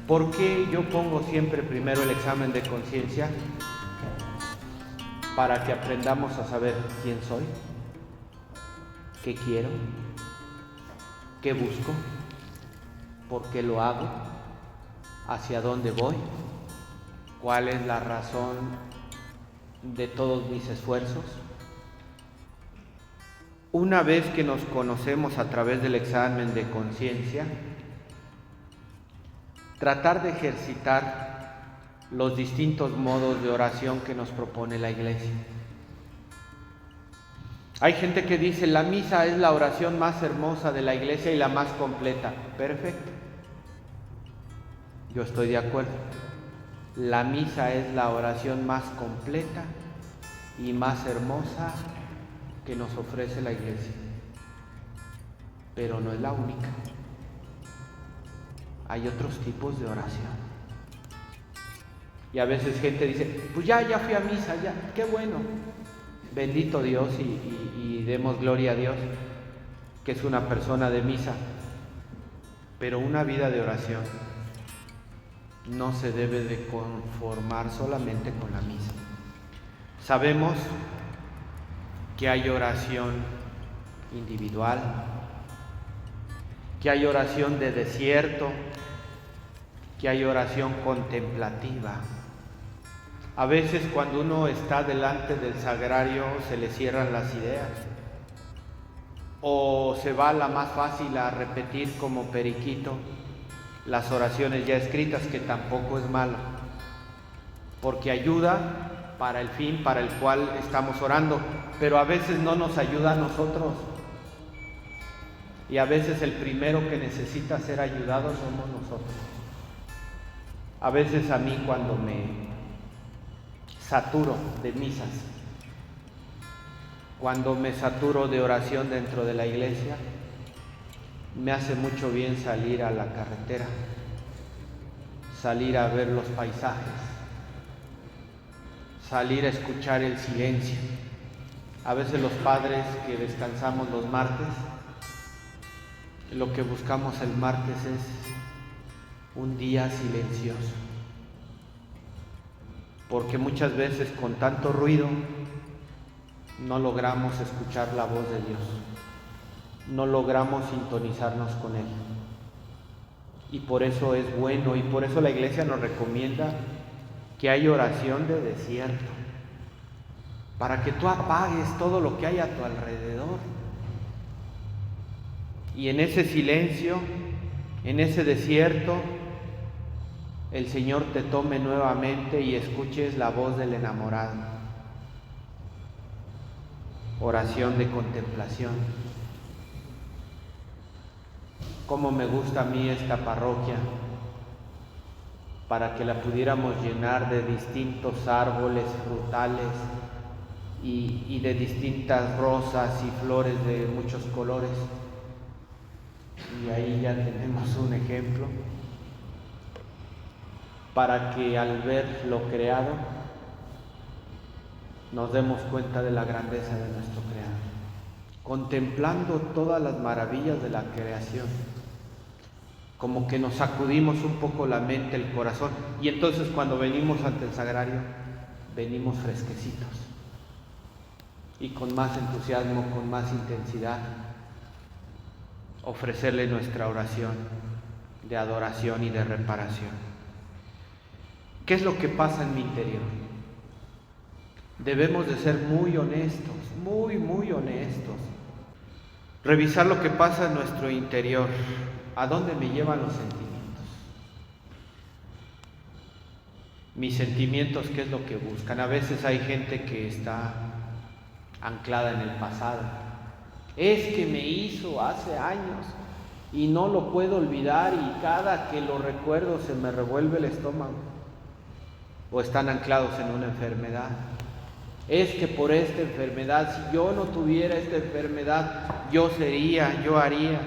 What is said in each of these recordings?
¿Por qué yo pongo siempre primero el examen de conciencia? Para que aprendamos a saber quién soy, qué quiero, qué busco, por qué lo hago, hacia dónde voy, cuál es la razón de todos mis esfuerzos. Una vez que nos conocemos a través del examen de conciencia, tratar de ejercitar los distintos modos de oración que nos propone la Iglesia. Hay gente que dice, la misa es la oración más hermosa de la Iglesia y la más completa. Perfecto. Yo estoy de acuerdo. La misa es la oración más completa y más hermosa que nos ofrece la Iglesia. Pero no es la única. Hay otros tipos de oración. Y a veces gente dice, pues ya fui a misa, ya, qué bueno. Bendito Dios y demos gloria a Dios, que es una persona de misa. Pero una vida de oración no se debe de conformar solamente con la misa. Sabemos que hay oración individual, que hay oración de desierto, que hay oración contemplativa. A veces cuando uno está delante del sagrario se le cierran las ideas, o se va la más fácil a repetir como periquito las oraciones ya escritas, que tampoco es malo, porque ayuda para el fin para el cual estamos orando, pero a veces no nos ayuda a nosotros. Y a veces el primero que necesita ser ayudado somos nosotros. A veces a mí, cuando me saturo de misas, cuando me saturo de oración dentro de la iglesia, me hace mucho bien salir a la carretera, salir a ver los paisajes, salir a escuchar el silencio. A veces los padres que descansamos los martes, lo que buscamos el martes es un día silencioso, porque muchas veces con tanto ruido no logramos escuchar la voz de Dios, no logramos sintonizarnos con Él. Y por eso es bueno, y por eso la Iglesia nos recomienda que hay oración de desierto, para que tú apagues todo lo que hay a tu alrededor. Y en ese silencio, en ese desierto, el Señor te tome nuevamente y escuches la voz del enamorado. Oración de contemplación. Cómo me gusta a mí esta parroquia, para que la pudiéramos llenar de distintos árboles frutales y de distintas rosas y flores de muchos colores. Y ahí ya tenemos un ejemplo, para que al ver lo creado nos demos cuenta de la grandeza de nuestro Creador, contemplando todas las maravillas de la creación. Como que nos sacudimos un poco la mente, el corazón, y entonces cuando venimos ante el sagrario, venimos fresquecitos y con más entusiasmo, con más intensidad, ofrecerle nuestra oración de adoración y de reparación. ¿Qué es lo que pasa en mi interior? Debemos de ser muy honestos, muy honestos. Revisar lo que pasa en nuestro interior. ¿A dónde me llevan los sentimientos? Mis sentimientos, ¿qué es lo que buscan? A veces hay gente que está anclada en el pasado. Es que me hizo hace años y no lo puedo olvidar, y cada que lo recuerdo se me revuelve el estómago. O están anclados en una enfermedad. Es que por esta enfermedad, si yo no tuviera esta enfermedad, yo haría.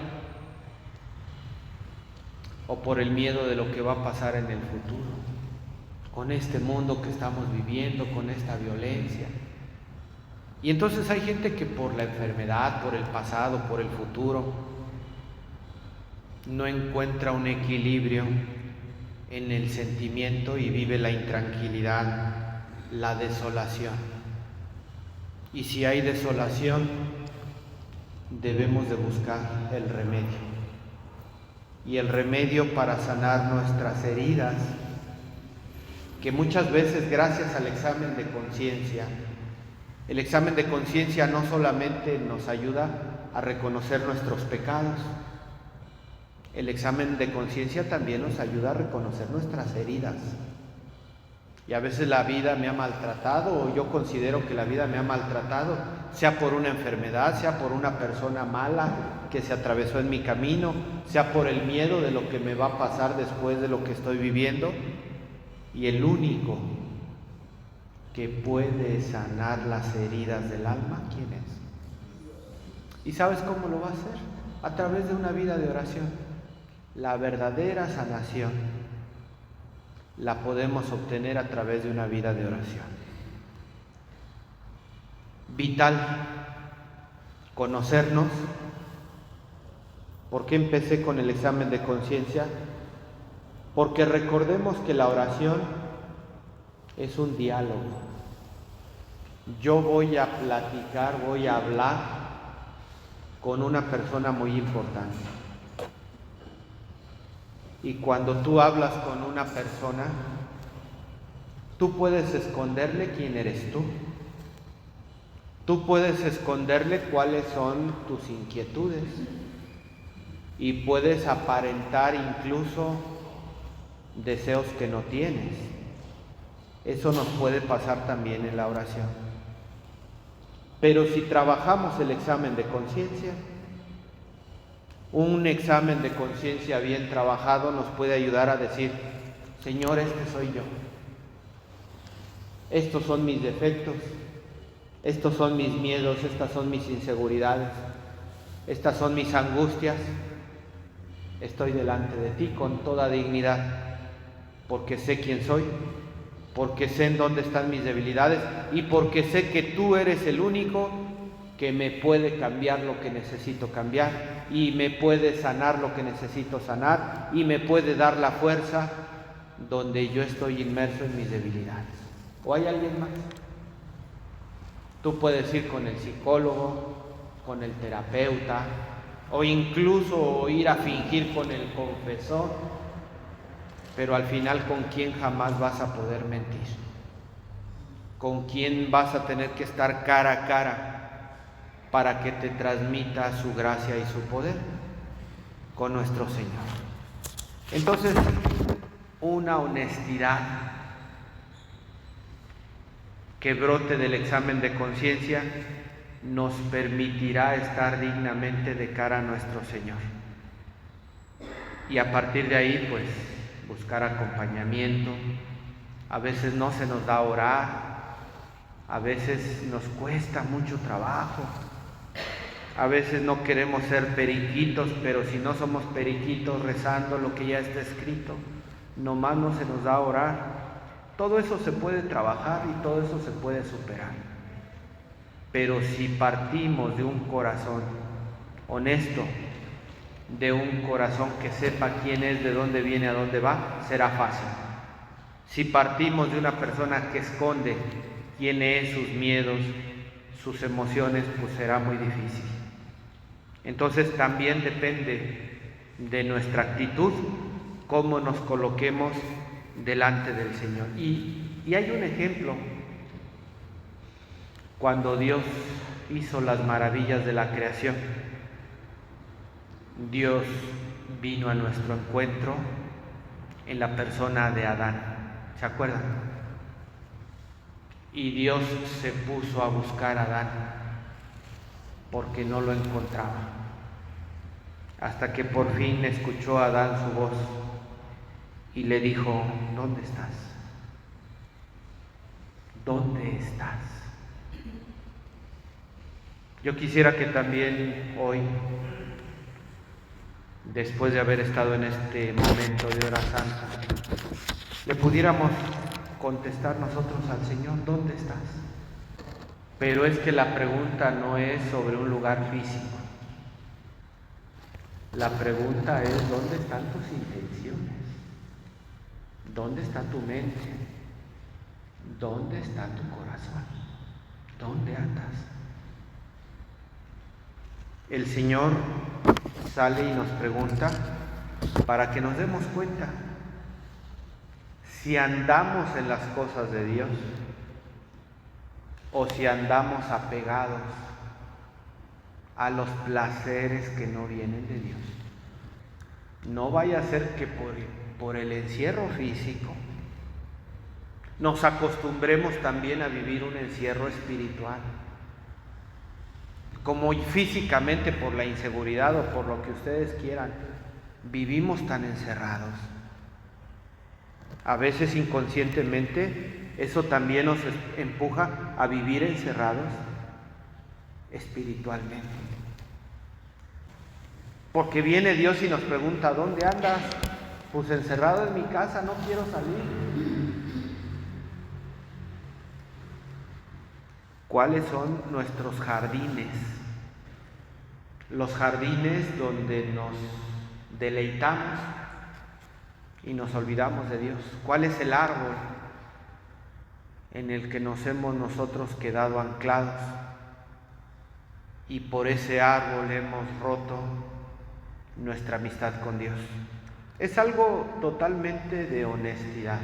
O por el miedo de lo que va a pasar en el futuro, con este mundo que estamos viviendo, con esta violencia. Y entonces hay gente que por la enfermedad, por el pasado, por el futuro, no encuentra un equilibrio en el sentimiento y vive la intranquilidad, la desolación. Y si hay desolación, debemos de buscar el remedio. Y el remedio para sanar nuestras heridas, que muchas veces gracias al examen de conciencia, el examen de conciencia no solamente nos ayuda a reconocer nuestros pecados, el examen de conciencia también nos ayuda a reconocer nuestras heridas. Y a veces la vida me ha maltratado, o yo considero que la vida me ha maltratado, sea por una enfermedad, sea por una persona mala que se atravesó en mi camino, sea por el miedo de lo que me va a pasar después de lo que estoy viviendo. Y el único que puede sanar las heridas del alma, ¿quién es? ¿Y sabes cómo lo va a hacer? A través de una vida de oración. La verdadera sanación la podemos obtener a través de una vida de oración. Vital conocernos. ¿Por qué empecé con el examen de conciencia? Porque recordemos que la oración es un diálogo. Yo voy a platicar, voy a hablar con una persona muy importante. Y cuando tú hablas con una persona, tú puedes esconderle quién eres tú. Tú puedes esconderle cuáles son tus inquietudes. Y puedes aparentar incluso deseos que no tienes. Eso nos puede pasar también en la oración. Pero si trabajamos el examen de conciencia, un examen de conciencia bien trabajado nos puede ayudar a decir: Señor, este soy yo. Estos son mis defectos, estos son mis miedos, estas son mis inseguridades, estas son mis angustias. Estoy delante de ti con toda dignidad, porque sé quién soy, porque sé en dónde están mis debilidades y porque sé que tú eres el único que me puede cambiar lo que necesito cambiar y me puede sanar lo que necesito sanar y me puede dar la fuerza donde yo estoy inmerso en mis debilidades. ¿O hay alguien más? Tú puedes ir con el psicólogo, con el terapeuta, o incluso ir a fingir con el confesor, pero al final, ¿con quién jamás vas a poder mentir? ¿Con quién vas a tener que estar cara a cara para que te transmita su gracia y su poder? Con nuestro Señor. Entonces, una honestidad que brote del examen de conciencia nos permitirá estar dignamente de cara a nuestro Señor. Y a partir de ahí, pues, buscar acompañamiento. A veces no se nos da orar, a veces nos cuesta mucho trabajo, a veces no queremos ser periquitos, pero si no somos periquitos rezando lo que ya está escrito, nomás no se nos da orar. Todo eso se puede trabajar y todo eso se puede superar. Pero si partimos de un corazón honesto, de un corazón que sepa quién es, de dónde viene, a dónde va, será fácil. Si partimos de una persona que esconde quién es, sus miedos, sus emociones, pues será muy difícil. Entonces también depende de nuestra actitud, cómo nos coloquemos delante del Señor. Y hay un ejemplo. Cuando Dios hizo las maravillas de la creación, Dios vino a nuestro encuentro en la persona de Adán. ¿Se acuerdan? Y Dios se puso a buscar a Adán porque no lo encontraba. Hasta que por fin escuchó a Adán su voz y le dijo: ¿dónde estás? ¿Dónde estás? Yo quisiera que también hoy, después de haber estado en este momento de hora santa, le pudiéramos contestar nosotros al Señor: ¿dónde estás? Pero es que la pregunta no es sobre un lugar físico. La pregunta es: ¿dónde están tus intenciones? ¿Dónde está tu mente? ¿Dónde está tu corazón? ¿Dónde andas? El Señor sale y nos pregunta para que nos demos cuenta si andamos en las cosas de Dios o si andamos apegados a los placeres que no vienen de Dios. No vaya a ser que por el encierro físico nos acostumbremos también a vivir un encierro espiritual. Como físicamente por la inseguridad o por lo que ustedes quieran, vivimos tan encerrados. A veces inconscientemente eso también nos empuja a vivir encerrados espiritualmente. Porque viene Dios y nos pregunta, ¿dónde andas? Pues encerrado en mi casa, no quiero salir. ¿Cuáles son nuestros jardines? Los jardines donde nos deleitamos y nos olvidamos de Dios. ¿Cuál es el árbol en el que nos hemos nosotros quedado anclados? Y por ese árbol hemos roto nuestra amistad con Dios. Es algo totalmente de honestidad.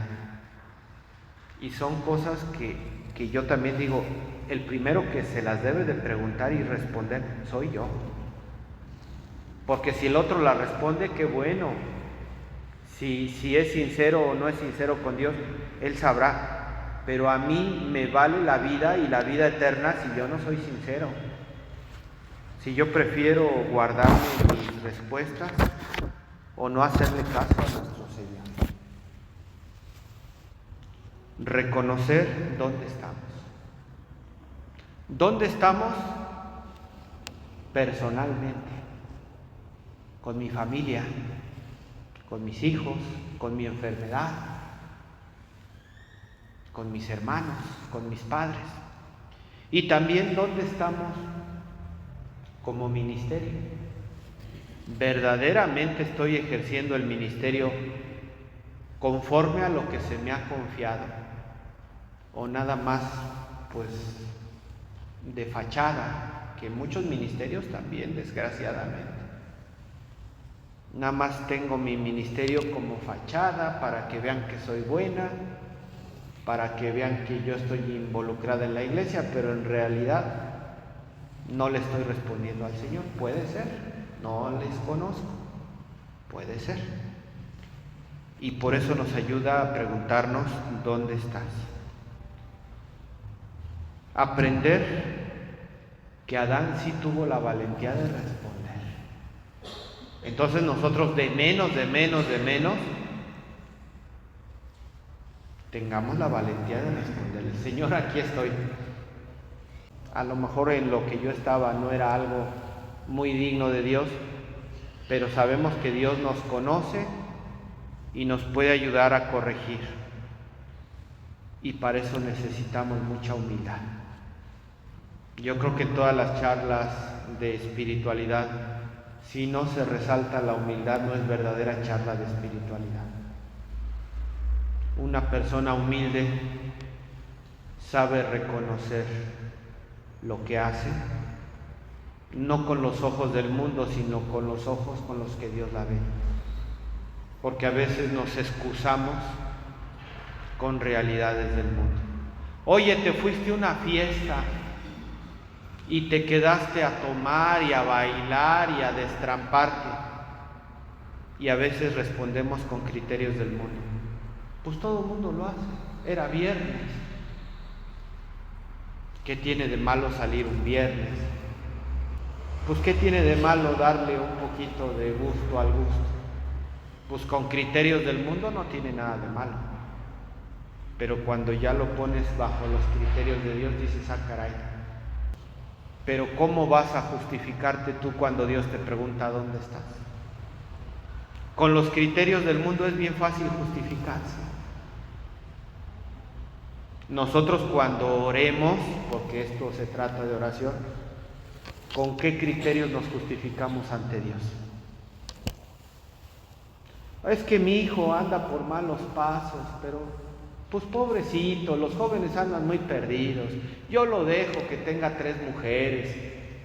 Y son cosas que yo también digo, el primero que se las debe de preguntar y responder soy yo. Porque si el otro la responde, qué bueno. Si es sincero o no es sincero con Dios, Él sabrá. Pero a mí me vale la vida y la vida eterna si yo no soy sincero. Si yo prefiero guardarme mis respuestas o no hacerle caso a nuestro Señor. Reconocer dónde estamos. ¿Dónde estamos? Personalmente, con mi familia, con mis hijos, con mi enfermedad, con mis hermanos, con mis padres. Y también dónde estamos como ministerio. ¿Verdaderamente estoy ejerciendo el ministerio conforme a lo que se me ha confiado? ¿O nada más, pues, de fachada? Que muchos ministerios también, desgraciadamente. Nada más tengo mi ministerio como fachada para que vean que soy buena, para que vean que yo estoy involucrada en la iglesia, pero en realidad no le estoy respondiendo al Señor. Puede ser, no les conozco, puede ser. Y por eso nos ayuda a preguntarnos ¿dónde estás? Aprender que Adán sí tuvo la valentía de responder. Entonces nosotros de menos, tengamos la valentía de responder. Señor, aquí estoy. A lo mejor en lo que yo estaba no era algo muy digno de Dios, pero sabemos que Dios nos conoce y nos puede ayudar a corregir. Y para eso necesitamos mucha humildad. Yo creo que en todas las charlas de espiritualidad, si no se resalta la humildad, no es verdadera charla de espiritualidad. Una persona humilde sabe reconocer lo que hace, no con los ojos del mundo, sino con los ojos con los que Dios la ve. Porque a veces nos excusamos con realidades del mundo. Oye, te fuiste a una fiesta y te quedaste a tomar y a bailar y a destramparte. Y a veces respondemos con criterios del mundo. Pues todo el mundo lo hace. Era viernes. ¿Qué tiene de malo salir un viernes? Pues ¿qué tiene de malo darle un poquito de gusto al gusto? Pues con criterios del mundo no tiene nada de malo. Pero cuando ya lo pones bajo los criterios de Dios, dices, ah, caray. Pero ¿cómo vas a justificarte tú cuando Dios te pregunta dónde estás? Con los criterios del mundo es bien fácil justificarse. Nosotros cuando oremos, porque esto se trata de oración, ¿con qué criterios nos justificamos ante Dios? Es que mi hijo anda por malos pasos, pero pues pobrecito, los jóvenes andan muy perdidos. Yo lo dejo que tenga 3 mujeres,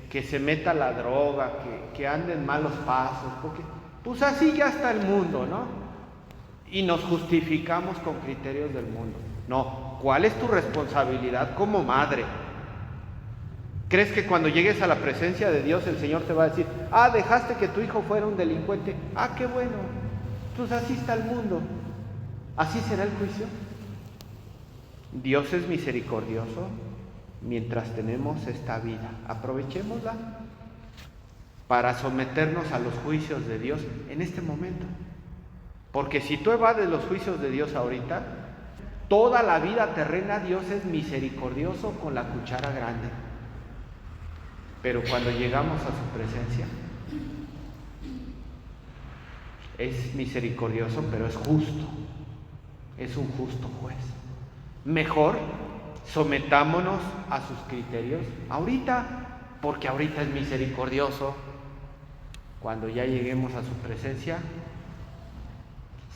que se meta a la droga, que ande en malos pasos, porque pues así ya está el mundo, ¿no? Y nos justificamos con criterios del mundo. No, ¿cuál es tu responsabilidad como madre? ¿Crees que cuando llegues a la presencia de Dios el Señor te va a decir, dejaste que tu hijo fuera un delincuente? Qué bueno, pues así está el mundo. ¿Así será el juicio? Dios es misericordioso mientras tenemos esta vida. Aprovechémosla para someternos a los juicios de Dios en este momento. Porque si tú evades los juicios de Dios ahorita, toda la vida terrena Dios es misericordioso con la cuchara grande. Pero cuando llegamos a su presencia, es misericordioso, pero es justo. Es un justo juez. Mejor sometámonos a sus criterios ahorita, porque ahorita es misericordioso. Cuando ya lleguemos a su presencia,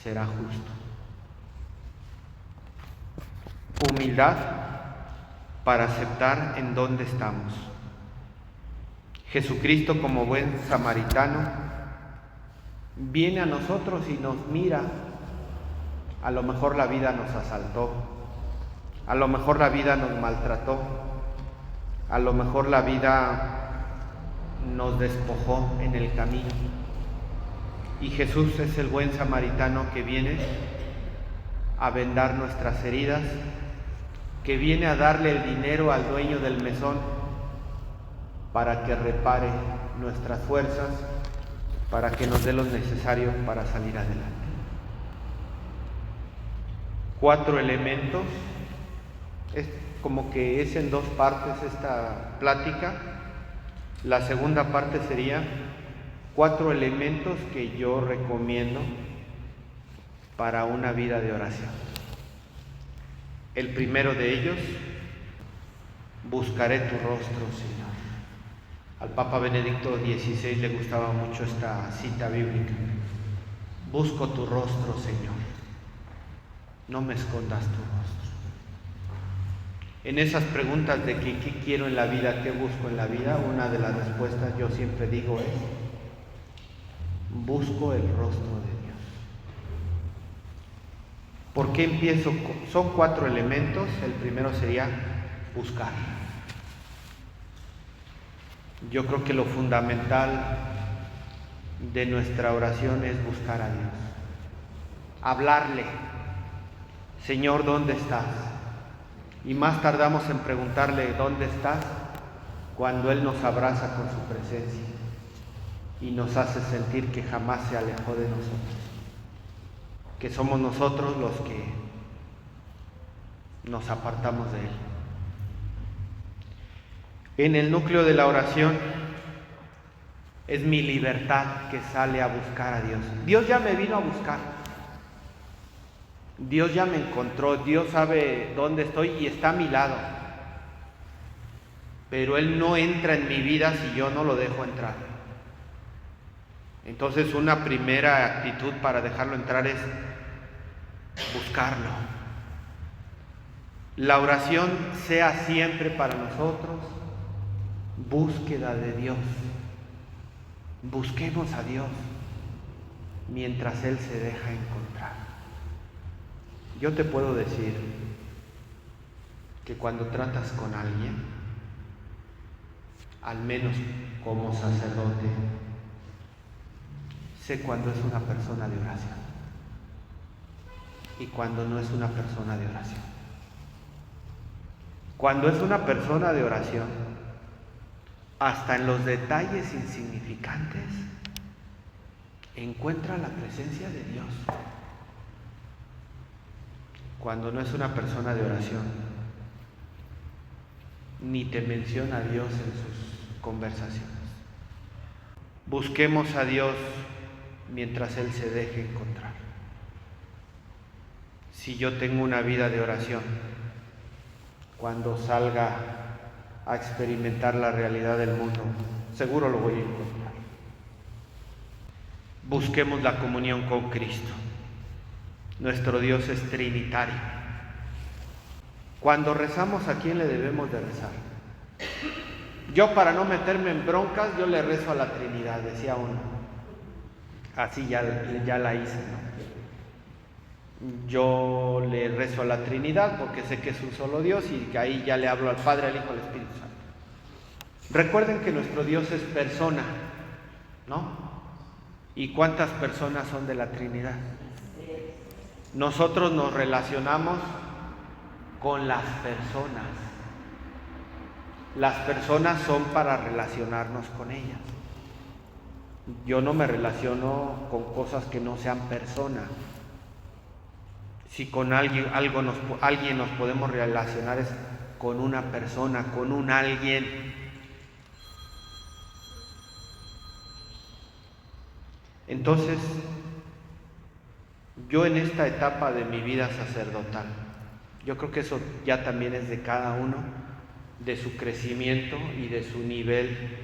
será justo. Humildad para aceptar en dónde estamos. Jesucristo, como buen samaritano, viene a nosotros y nos mira. A lo mejor la vida nos asaltó, a lo mejor la vida nos maltrató, a lo mejor la vida nos despojó en el camino. Y Jesús es el buen samaritano que viene a vendar nuestras heridas, que viene a darle el dinero al dueño del mesón para que repare nuestras fuerzas, para que nos dé lo necesario para salir adelante. 4 elementos, es como que es en 2 partes esta plática. La segunda parte sería 4 elementos que yo recomiendo para una vida de oración. El primero de ellos, buscaré tu rostro, Señor. Al Papa Benedicto XVI le gustaba mucho esta cita bíblica. Busco tu rostro, Señor. No me escondas tu rostro. En esas preguntas de qué quiero en la vida, qué busco en la vida, una de las respuestas yo siempre digo es, busco el rostro de Dios. ¿Por qué empiezo? Son 4 elementos. El primero sería buscar. Yo creo que lo fundamental de nuestra oración es buscar a Dios. Hablarle. Señor, ¿dónde estás? Y más tardamos en preguntarle ¿dónde estás? Cuando Él nos abraza con su presencia y nos hace sentir que jamás se alejó de nosotros, que somos nosotros los que nos apartamos de Él. En el núcleo de la oración es mi libertad que sale a buscar a Dios. Dios ya me vino a buscar. Dios ya me encontró, Dios sabe dónde estoy y está a mi lado. Pero Él no entra en mi vida si yo no lo dejo entrar. Entonces una primera actitud para dejarlo entrar es buscarlo. La oración sea siempre para nosotros búsqueda de Dios. Busquemos a Dios mientras Él se deja encontrar. Yo te puedo decir que cuando tratas con alguien, al menos como sacerdote, sé cuando es una persona de oración y cuando no es una persona de oración. Cuando es una persona de oración, hasta en los detalles insignificantes, encuentra la presencia de Dios. Cuando no es una persona de oración, ni te menciona a Dios en sus conversaciones. Busquemos a Dios mientras Él se deje encontrar. Si yo tengo una vida de oración, cuando salga a experimentar la realidad del mundo, seguro lo voy a encontrar. busquemos la comunión con Cristo. Nuestro Dios es trinitario. Cuando rezamos, ¿a quién le debemos de rezar? Yo, para no meterme en broncas, yo le rezo a la Trinidad, decía uno. Así ya la hice, ¿no? Yo le rezo a la Trinidad porque sé que es un solo Dios y que ahí ya le hablo al Padre, al Hijo, al Espíritu Santo. Recuerden que nuestro Dios es persona, ¿no? ¿Y cuántas personas son de la Trinidad? Nosotros nos relacionamos con las personas. Las personas son para relacionarnos con ellas. Yo no me relaciono con cosas que no sean personas. Si con alguien nos podemos relacionar es con una persona, con un alguien. Entonces, yo en esta etapa de mi vida sacerdotal, yo creo que eso ya también es de cada uno, de su crecimiento y de su nivel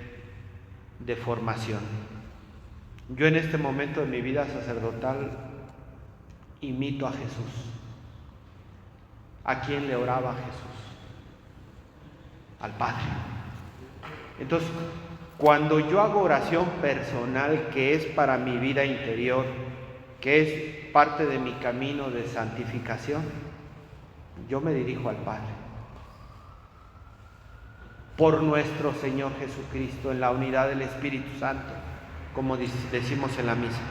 de formación. Yo en este momento de mi vida sacerdotal imito a Jesús. ¿A quién le oraba Jesús? Al Padre. Entonces, cuando yo hago oración personal, que es para mi vida interior, que es parte de mi camino de santificación, yo me dirijo al Padre. Por nuestro Señor Jesucristo, en la unidad del Espíritu Santo, como decimos en la misa.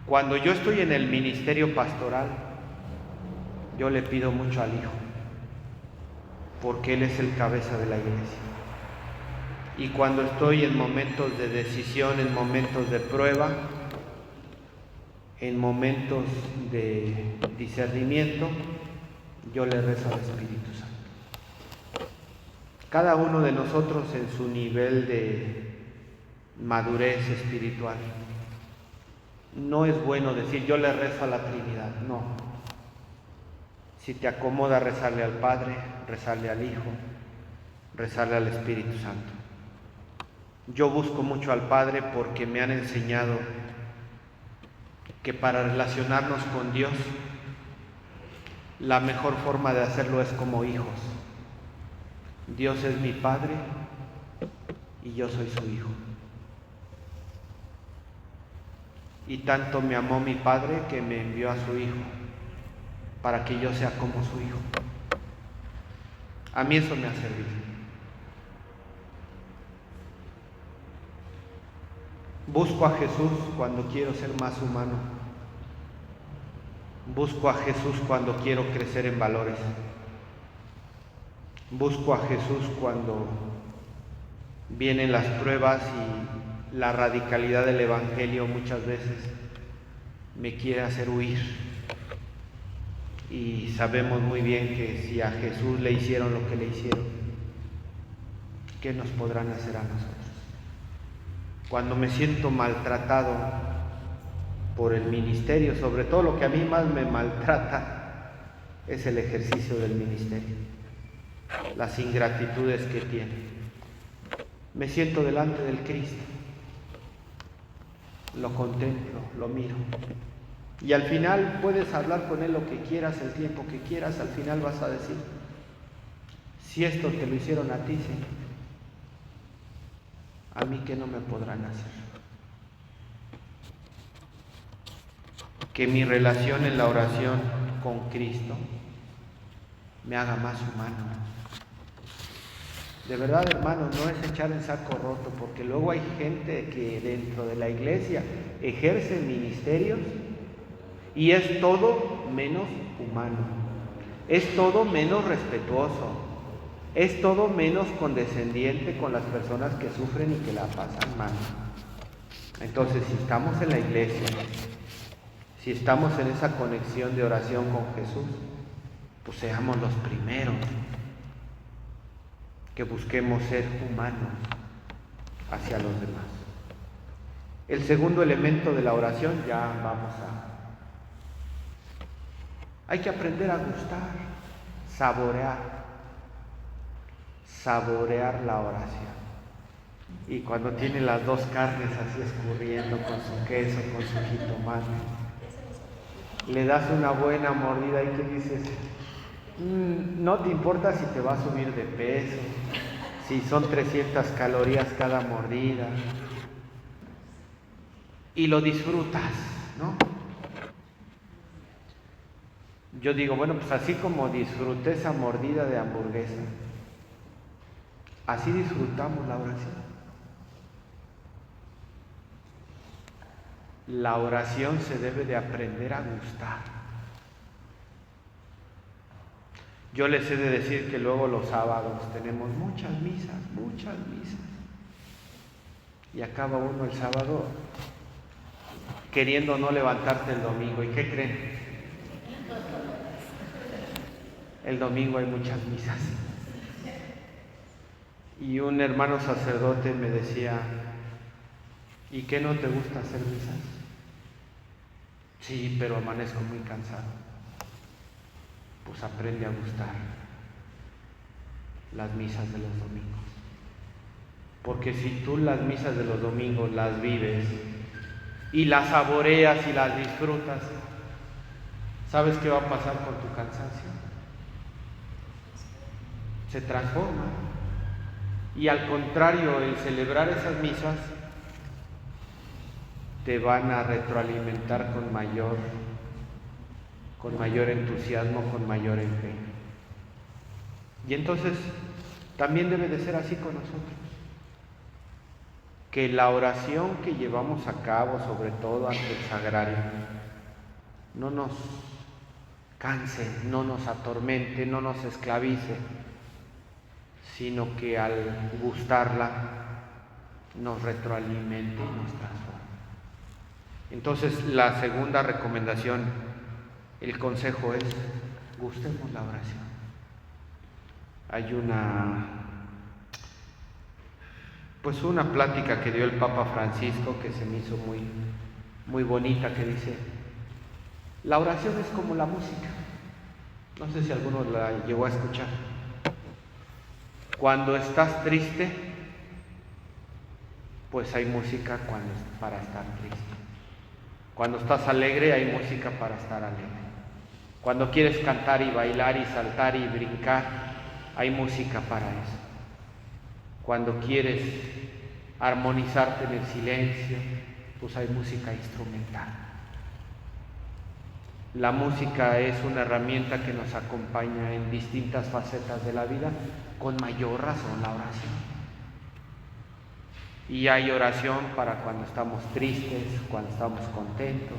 Cuando yo estoy en el ministerio pastoral, yo le pido mucho al Hijo, porque Él es el cabeza de la iglesia. Y cuando estoy en momentos de decisión, en momentos de prueba, en momentos de discernimiento, yo le rezo al Espíritu Santo. Cada uno de nosotros en su nivel de madurez espiritual. No es bueno decir yo le rezo a la Trinidad, no. Si te acomoda rezarle al Padre, rezarle al Hijo, rezarle al Espíritu Santo. Yo busco mucho al Padre porque me han enseñado que para relacionarnos con Dios, la mejor forma de hacerlo es como hijos. Dios es mi Padre y yo soy su Hijo. Y tanto me amó mi Padre que me envió a su Hijo para que yo sea como su Hijo. A mí eso me ha servido. Busco a Jesús cuando quiero ser más humano. Busco a Jesús cuando quiero crecer en valores. Busco a Jesús cuando vienen las pruebas y la radicalidad del Evangelio muchas veces me quiere hacer huir. Y sabemos muy bien que si a Jesús le hicieron lo que le hicieron, ¿qué nos podrán hacer a nosotros? Cuando me siento maltratado por el ministerio, sobre todo lo que a mí más me maltrata es el ejercicio del ministerio, las ingratitudes que tiene. Me siento delante del Cristo, lo contemplo, lo miro. Y al final puedes hablar con Él lo que quieras, el tiempo que quieras, al final vas a decir, si esto te lo hicieron a ti, Señor, a mí ¿qué no me podrán hacer? Que mi relación en la oración con Cristo me haga más humano. De verdad, hermano, no es echar en saco roto, porque luego hay gente que dentro de la iglesia ejerce ministerios y es todo menos humano, es todo menos respetuoso, es todo menos condescendiente con las personas que sufren y que la pasan mal. Entonces, si estamos en la iglesia, si estamos en esa conexión de oración con Jesús, pues seamos los primeros que busquemos ser humanos hacia los demás. El segundo elemento de la oración, hay que aprender a gustar, saborear la oración. Y cuando tiene las dos carnes así escurriendo con su queso, con su jitomate, le das una buena mordida y que dices, no te importa si te va a subir de peso, si son 300 calorías cada mordida, y lo disfrutas, ¿no? Yo digo, bueno, pues así como disfruté esa mordida de hamburguesa, así disfrutamos la oración. La oración se debe de aprender a gustar. Yo les he de decir que luego los sábados tenemos muchas misas, y acaba uno el sábado queriendo no levantarte el domingo. ¿Y qué creen? El domingo hay muchas misas. Y un hermano sacerdote me decía, ¿y qué no te gusta hacer misas? Sí, pero amanezco muy cansado. Pues aprende a gustar las misas de los domingos. Porque si tú las misas de los domingos las vives y las saboreas y las disfrutas, ¿sabes qué va a pasar con tu cansancio? Se transforma. Y al contrario, el celebrar esas misas te van a retroalimentar con mayor entusiasmo, con mayor empeño. Y entonces también debe de ser así con nosotros. Que la oración que llevamos a cabo, sobre todo ante el sagrario, no nos canse, no nos atormente, no nos esclavice, sino que al gustarla nos retroalimente y nos transforme. Entonces, la segunda recomendación, el consejo es: gustemos la oración. Hay una plática que dio el Papa Francisco que se me hizo muy bonita, que dice: la oración es como la música. No sé si alguno la llegó a escuchar. Cuando estás triste, pues hay música para estar triste. Cuando estás alegre, hay música para estar alegre. Cuando quieres cantar y bailar y saltar y brincar, hay música para eso. Cuando quieres armonizarte en el silencio, pues hay música instrumental. La música es una herramienta que nos acompaña en distintas facetas de la vida, con mayor razón la oración. Y hay oración para cuando estamos tristes, cuando estamos contentos,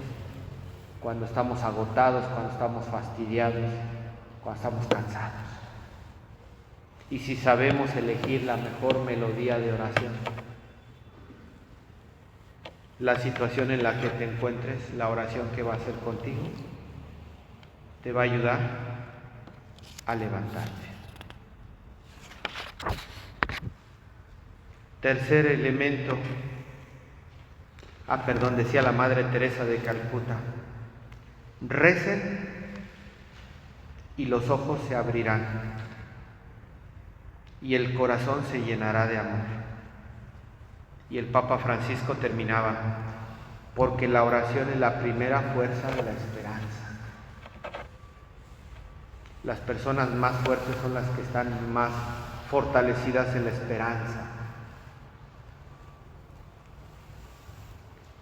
cuando estamos agotados, cuando estamos fastidiados, cuando estamos cansados. Y si sabemos elegir la mejor melodía de oración, la situación en la que te encuentres, la oración que va a hacer contigo, te va a ayudar a levantarte. Tercer elemento, decía la Madre Teresa de Calcuta: recen y los ojos se abrirán y el corazón se llenará de amor. Y el Papa Francisco terminaba: porque la oración es la primera fuerza de la esperanza. Las personas más fuertes son las que están más fortalecidas en la esperanza.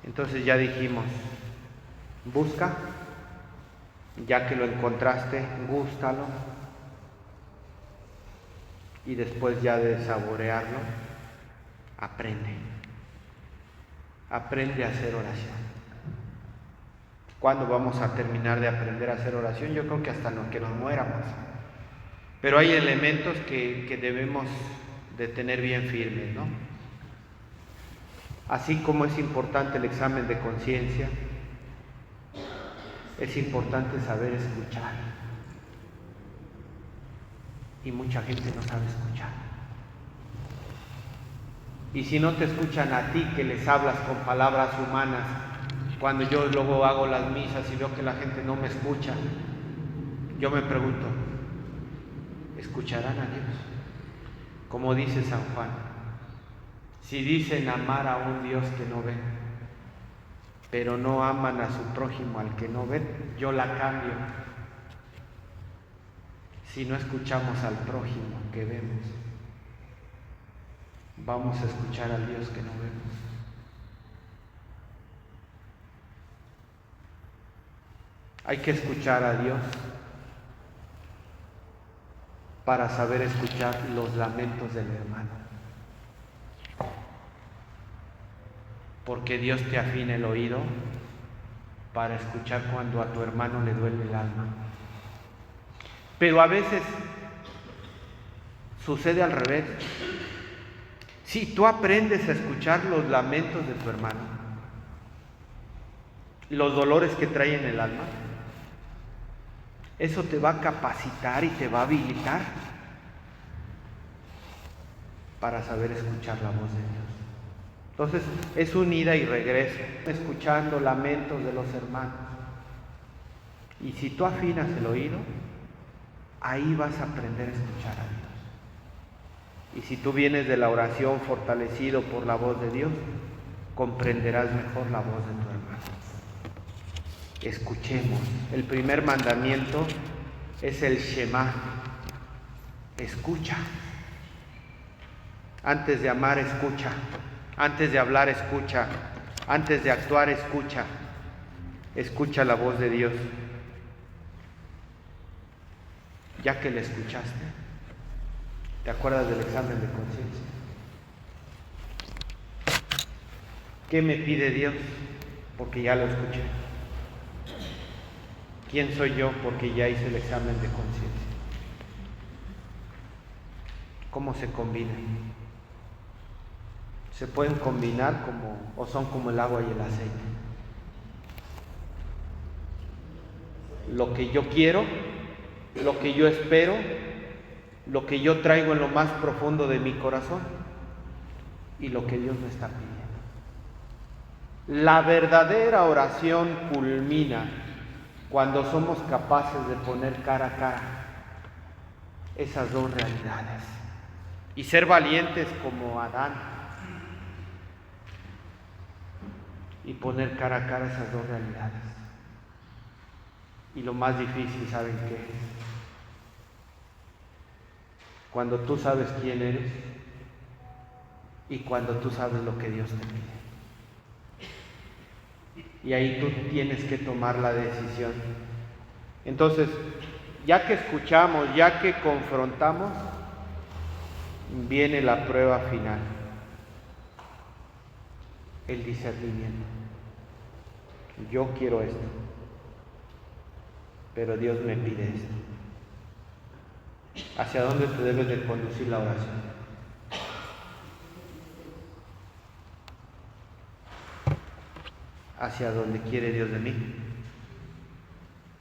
Entonces ya dijimos, busca, ya que lo encontraste, gústalo, y después ya de saborearlo, aprende a hacer oración. ¿Cuándo vamos a terminar de aprender a hacer oración? Yo creo que hasta que nos muéramos. Pero hay elementos que debemos de tener bien firmes, ¿no? Así como es importante el examen de conciencia, es importante saber escuchar. Y mucha gente no sabe escuchar. Y si no te escuchan a ti, que les hablas con palabras humanas, cuando yo luego hago las misas y veo que la gente no me escucha, yo me pregunto, ¿escucharán a Dios? Como dice San Juan, Si dicen amar a un Dios que no ven, pero no aman a su prójimo al que no ven, yo la cambio. Si no escuchamos al prójimo que vemos, vamos a escuchar al Dios que no vemos. Hay que escuchar a Dios para saber escuchar los lamentos del hermano. Porque Dios te afina el oído para escuchar cuando a tu hermano le duele el alma. Pero a veces sucede al revés. Si tú aprendes a escuchar los lamentos de tu hermano, los dolores que trae en el alma, eso te va a capacitar y te va a habilitar para saber escuchar la voz de Dios. Entonces es un ida y regreso, escuchando lamentos de los hermanos. Y si tú afinas el oído, ahí vas a aprender a escuchar a Dios. Y si tú vienes de la oración fortalecido por la voz de Dios, comprenderás mejor la voz de tu hermano. Escuchemos. El primer mandamiento es el Shema. Escucha. Antes de amar, escucha. Antes de hablar, escucha. Antes de actuar, escucha. Escucha la voz de Dios. Ya que la escuchaste, ¿te acuerdas del examen de conciencia? ¿Qué me pide Dios? Porque ya lo escuché. ¿Quién soy yo? Porque ya hice el examen de conciencia. ¿Cómo se combinan? Se pueden combinar o son como el agua y el aceite. Lo que yo quiero, lo que yo espero, lo que yo traigo en lo más profundo de mi corazón y lo que Dios me está pidiendo. La verdadera oración culmina cuando somos capaces de poner cara a cara esas dos realidades y ser valientes como Adán y poner cara a cara esas dos realidades. Y lo más difícil, ¿saben qué es? Cuando tú sabes quién eres y cuando tú sabes lo que Dios te pide. Y ahí tú tienes que tomar la decisión. Entonces, ya que escuchamos, ya que confrontamos, viene la prueba final. El discernimiento. Yo quiero esto, pero Dios me pide esto. ¿Hacia dónde te debes de conducir la oración? Hacia donde quiere Dios de mí.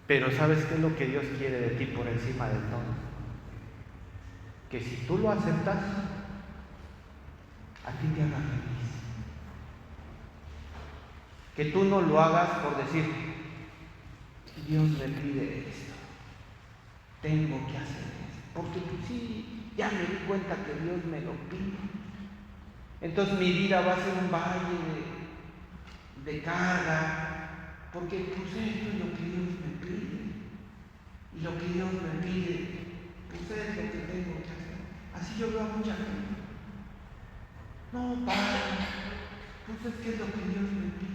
Pero ¿sabes qué es lo que Dios quiere de ti por encima de todo? Que si tú lo aceptas, a ti te haga feliz. Que tú no lo hagas por decir, Dios me pide esto, tengo que hacer esto, porque pues sí, ya me di cuenta que Dios me lo pide. Entonces mi vida va a ser un valle de carga, porque pues esto es lo que Dios me pide, y lo que Dios me pide, pues es lo que tengo que hacer. Así yo veo a mucha gente. No, Padre, pues es que es lo que Dios me pide.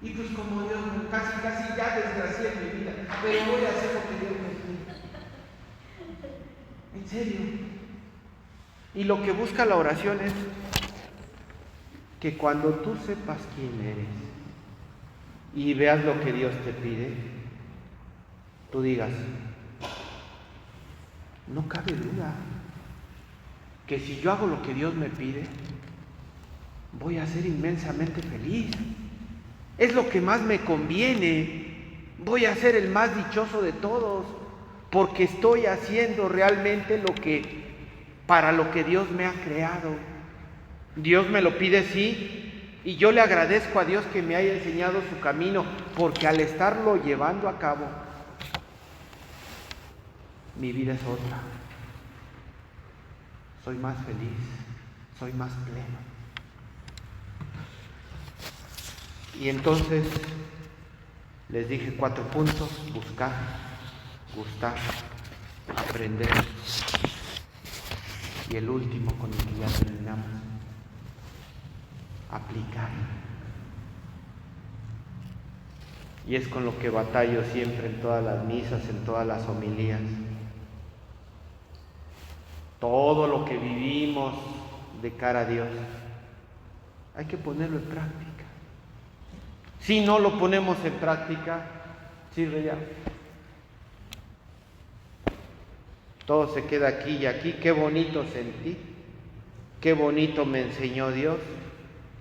Y pues como Dios casi ya desgracié mi vida, pero voy a hacer lo que Dios me pide. En serio. Y lo que busca la oración es que cuando tú sepas quién eres y veas lo que Dios te pide, tú digas, no cabe duda que si yo hago lo que Dios me pide, voy a ser inmensamente feliz. Es lo que más me conviene. Voy a ser el más dichoso de todos, porque estoy haciendo realmente para lo que Dios me ha creado. Dios me lo pide, sí, y yo le agradezco a Dios que me haya enseñado su camino, porque al estarlo llevando a cabo, mi vida es otra. Soy más feliz, soy más pleno. Y entonces les dije 4 puntos: buscar, gustar, aprender. Y el último, con el que ya terminamos: aplicar. Y es con lo que batallo siempre en todas las misas, en todas las homilías. Todo lo que vivimos de cara a Dios hay que ponerlo en práctica. Si no lo ponemos en práctica, sirve ya. Todo se queda aquí y aquí. Qué bonito sentí, qué bonito me enseñó Dios,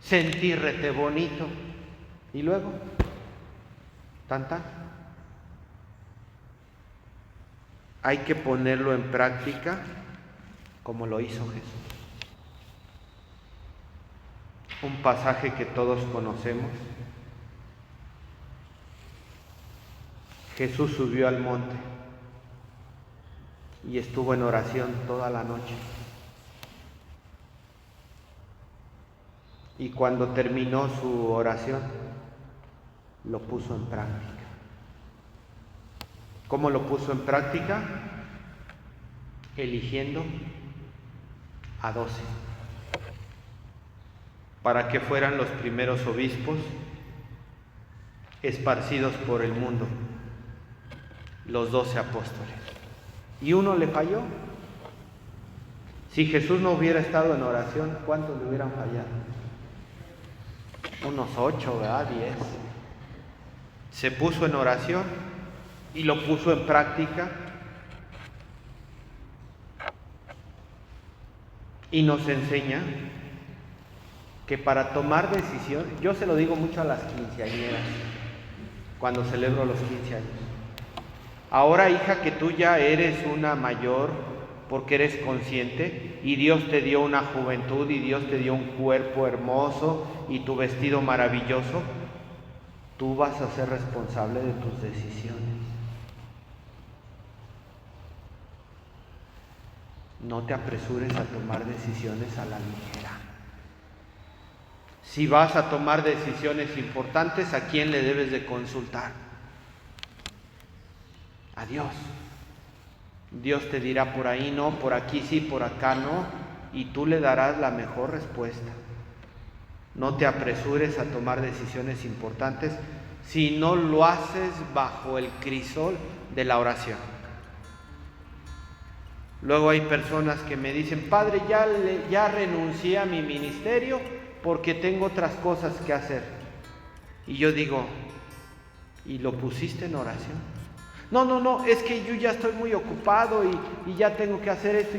sentí rete bonito. Y luego, tan. Hay que ponerlo en práctica como lo hizo Jesús. Un pasaje que todos conocemos. Jesús subió al monte y estuvo en oración toda la noche. Y cuando terminó su oración, lo puso en práctica. ¿Cómo lo puso en práctica? Eligiendo a 12 para que fueran los primeros obispos esparcidos por el mundo, los 12 apóstoles. Y uno le falló. Si Jesús no hubiera estado en oración, ¿cuántos le hubieran fallado? Unos 8, ¿verdad? 10. Se puso en oración y lo puso en práctica. Y nos enseña que para tomar decisión, yo se lo digo mucho a las quinceañeras, cuando celebro los 15 años. Ahora, hija, que tú ya eres una mayor, porque eres consciente, y Dios te dio una juventud, y Dios te dio un cuerpo hermoso, y tu vestido maravilloso, tú vas a ser responsable de tus decisiones. No te apresures a tomar decisiones a la ligera. Si vas a tomar decisiones importantes, ¿a quién le debes de consultar? A Dios. Dios te dirá: por ahí no, por aquí sí, por acá no, y tú le darás la mejor respuesta. No te apresures a tomar decisiones importantes si no lo haces bajo el crisol de la oración. Luego hay personas que me dicen: Padre, ya renuncié a mi ministerio porque tengo otras cosas que hacer. Y yo digo: ¿y lo pusiste en oración? No, es que yo ya estoy muy ocupado y ya tengo que hacer esto.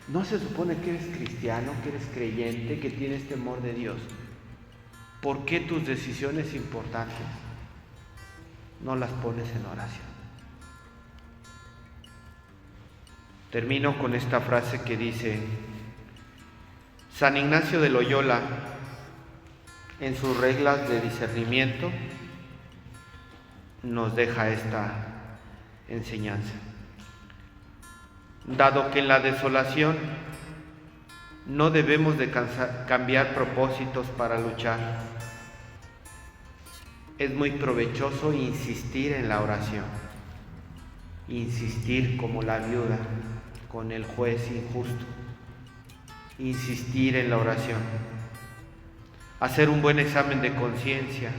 ¿No se supone que eres cristiano, que eres creyente, que tienes temor de Dios? ¿Por qué tus decisiones importantes no las pones en oración? Termino con esta frase que dice San Ignacio de Loyola en sus reglas de discernimiento. Nos deja esta enseñanza. Dado que en la desolación no debemos de cambiar propósitos para luchar, es muy provechoso insistir en la oración, insistir como la viuda con el juez injusto, insistir en la oración, hacer un buen examen de conciencia.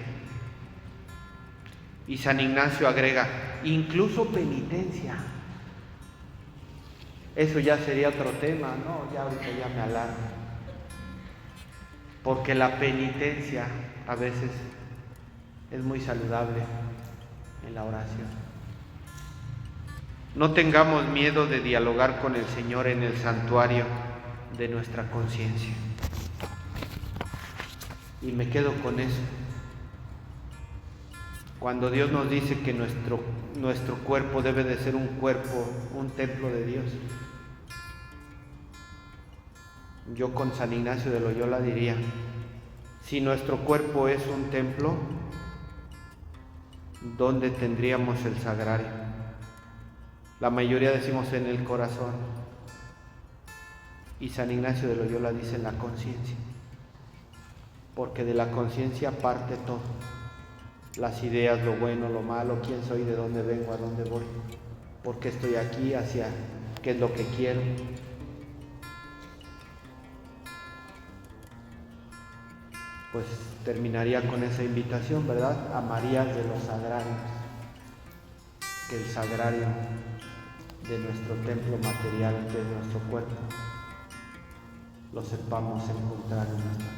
Y San Ignacio agrega: incluso penitencia. Eso ya sería otro tema, ¿no? Ya ahorita ya me alarmo. Porque la penitencia a veces es muy saludable en la oración. No tengamos miedo de dialogar con el Señor en el santuario de nuestra conciencia. Y me quedo con eso. Cuando Dios nos dice que nuestro cuerpo debe de ser un cuerpo, un templo de Dios, yo con San Ignacio de Loyola diría: si nuestro cuerpo es un templo, ¿dónde tendríamos el sagrario? La mayoría decimos en el corazón, y San Ignacio de Loyola dice en la conciencia. porque de la conciencia parte todo. Las ideas, lo bueno, lo malo, quién soy, de dónde vengo, a dónde voy, por qué estoy aquí, hacia qué es lo que quiero. Pues terminaría con esa invitación, ¿verdad? A María de los sagrarios, que el sagrario de nuestro templo material, que es nuestro cuerpo, lo sepamos encontrar en nuestra